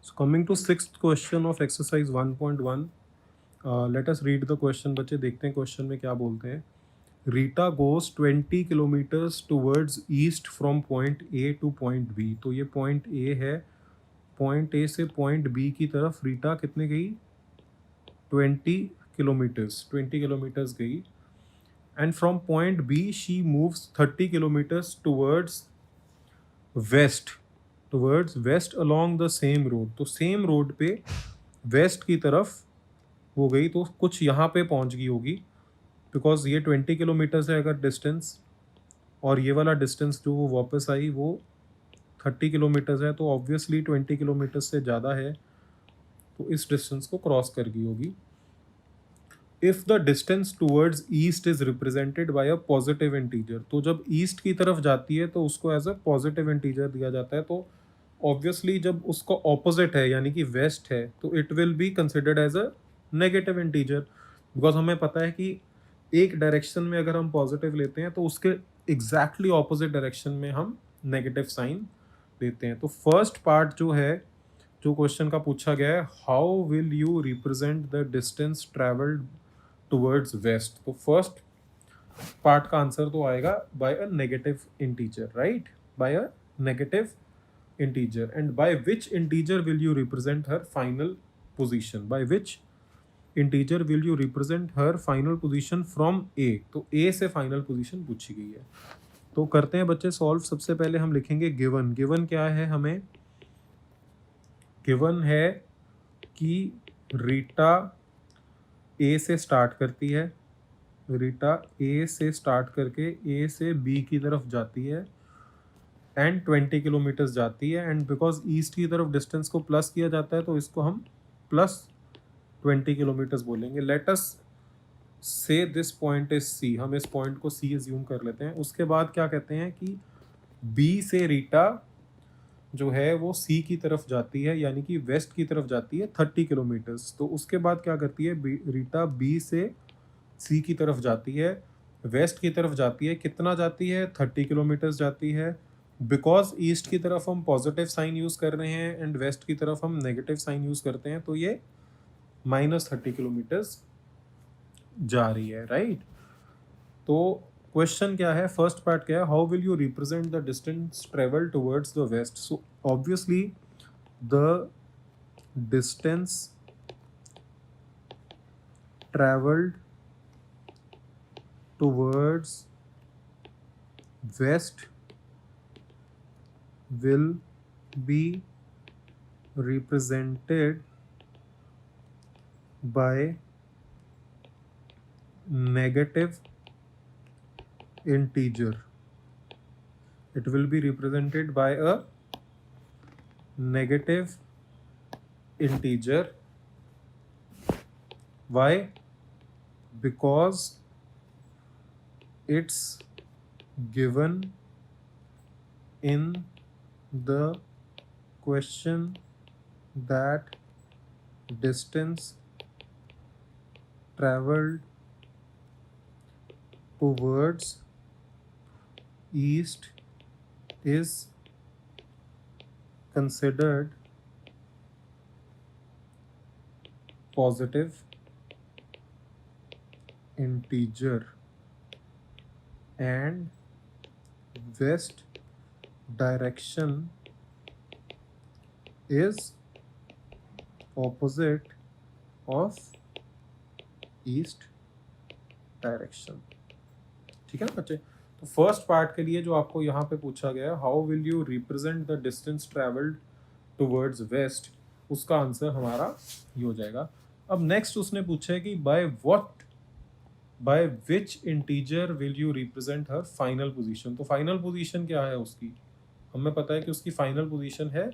So coming to sixth question of exercise 1.1, let us read the question. बच्चे देखते हैं question में क्या बोलते हैं. Rita goes 20 kilometres towards east from point A to point B. तो ये पॉइंट ए है. पॉइंट ए से पॉइंट बी की तरफ रीटा कितने गई? 20 किलोमीटर्स गई. And from point B she moves 30 kilometres towards west along the same road. तो सेम रोड पे वेस्ट की तरफ वो गई. तो कुछ यहाँ पे पहुँच गई होगी, बिकॉज ये 20 किलोमीटर्स है अगर डिस्टेंस, और ये वाला डिस्टेंस जो वो वापस आई वो 30 किलोमीटर्स है. तो ऑब्वियसली 20 किलोमीटर्स से ज़्यादा है, तो इस डिस्टेंस को क्रॉस कर गई होगी. If the distance towards east is represented by a positive integer. तो जब ईस्ट की तरफ जाती है तो उसको एज अ पॉजिटिव इंटीजर दिया जाता है. तो ऑब्वियसली जब उसका ऑपोजिट है यानी कि वेस्ट है, तो it will be considered as a negative integer. Because हमें पता है कि एक डायरेक्शन में अगर हम पॉजिटिव लेते हैं तो उसके एग्जैक्टली ऑपोजिट डायरेक्शन में हम नेगेटिव साइन देते हैं. तो फर्स्ट पार्ट जो है, जो क्वेश्चन का पूछा गया है, how will you represent the distance travelled towards west. तो फर्स्ट पार्ट का आंसर तो आएगा by a negative integer, right? By a negative integer. And by which integer will you represent her final position? By which integer will you represent her final position from A. तो A से final position पूछी गई है. तो करते हैं बच्चे solve. सबसे पहले हम लिखेंगे गिवन. गिवन क्या है हमें? गिवन है कि रीटा ए से स्टार्ट करती है. रीटा ए से स्टार्ट करके ए से बी की तरफ जाती है एंड 20 किलोमीटर्स जाती है. एंड बिकॉज ईस्ट की तरफ डिस्टेंस को प्लस किया जाता है तो इसको हम प्लस 20 किलोमीटर्स बोलेंगे. लेट अस से दिस पॉइंट इज सी. हम इस पॉइंट को सी एज्यूम कर लेते हैं. उसके बाद क्या कहते हैं कि बी से रीटा जो है वो सी की तरफ जाती है, यानी कि वेस्ट की तरफ जाती है 30 किलोमीटर्स. तो उसके बाद क्या करती है? रीटा बी से सी की तरफ जाती है, वेस्ट की तरफ जाती है. कितना जाती है? 30 किलोमीटर्स जाती है. बिकॉज ईस्ट की तरफ हम पॉजिटिव साइन यूज़ कर रहे हैं एंड वेस्ट की तरफ हम नेगेटिव साइन यूज़ करते हैं, तो ये -30 किलोमीटर्स जा रही है, राइट? तो क्वेश्चन क्या है? फर्स्ट पार्ट क्या है? How will you represent the distance travel towards the west. So obviously the distance travelled towards west will be represented by negative integer. It will be represented by a negative integer. Why? Because it's given in the question that distance traveled towards east is considered positive integer and west direction is opposite of east direction. ठीक है ना बच्चे? तो first part के लिए जो आपको यहाँ पे पूछा गया है, how will you represent the distance travelled towards waste, उसका आंसर हमारा ये हो जाएगा. अब नेक्स्ट उसने पूछा है कि bye which integer will you represent her final position. तो फाइनल पोजीशन क्या है उसकी? हमें पता है कि उसकी फाइनल पोजीशन है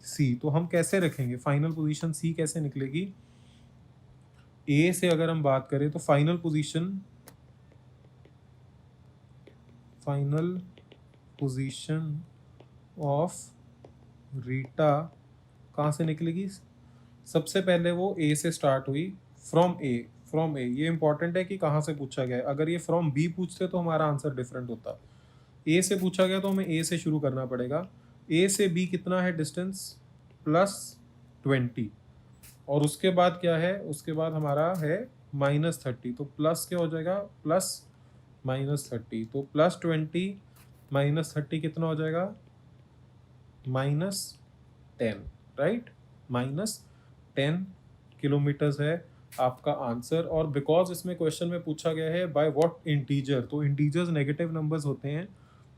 सी. तो हम कैसे रखेंगे फाइनल पोजीशन सी? कैसे निकलेगी? ए से अगर हम बात करें तो फाइनल पोजीशन ऑफ रीटा कहाँ से निकलेगी? सबसे पहले वो ए से स्टार्ट हुई. फ्रॉम ए ये इंपॉर्टेंट है कि कहाँ से पूछा गया है. अगर ये फ्रॉम बी पूछते तो हमारा आंसर डिफरेंट होता. ए से पूछा गया तो हमें ए से शुरू करना पड़ेगा. ए से बी कितना है डिस्टेंस? 20 और उसके बाद क्या है, उसके बाद हमारा है -30, तो प्लस क्या हो जाएगा, प्लस -30, तो +20 -30 कितना हो जाएगा, -10, राइट, -10 किलोमीटर्स है आपका आंसर। और बिकॉज इसमें क्वेश्चन में पूछा गया है बाय व्हाट इंटीजर, तो इंटीजर्स नेगेटिव नंबर्स होते हैं,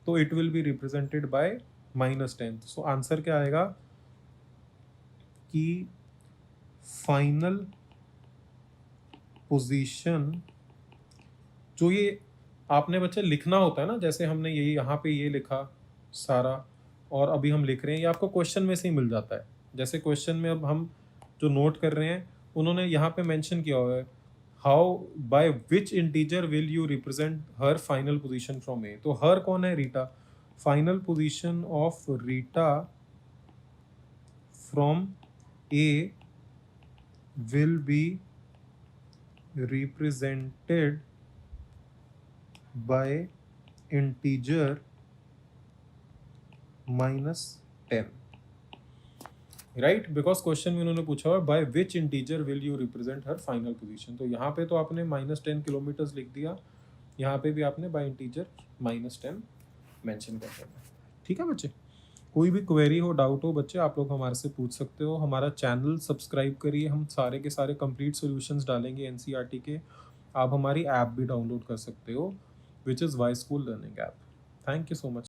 तो it will be represented by -10। So answer क्या आएगा कि फाइनल पोजीशन, जो ये आपने बच्चे लिखना होता है ना, जैसे हमने यही यहाँ पे ये लिखा सारा और अभी हम लिख रहे हैं, ये आपको क्वेश्चन में से ही मिल जाता है। जैसे क्वेश्चन में अब हम जो नोट कर रहे हैं, उन्होंने यहाँ पे मेंशन किया हुआ है, how by which integer will you represent her final position from A. तो हर कौन है, Rita, final position of Rita from A will be represented by integer -10, right, because question में उन्होंने पूछा हुआ by which integer will you represent her final position. तो यहाँ पे तो आपने -10 किलोमीटर्स लिख दिया, यहाँ पे भी आपने बाय इंटीजर -10 मेंशन कर देना। ठीक है बच्चे, कोई भी क्वेरी हो, डाउट हो बच्चे, आप लोग हमारे से पूछ सकते हो। हमारा चैनल सब्सक्राइब करिए, हम सारे के सारे कंप्लीट सॉल्यूशंस डालेंगे एनसीईआरटी के। आप हमारी ऐप भी डाउनलोड कर सकते हो, which is why school learning app. Thank you so much.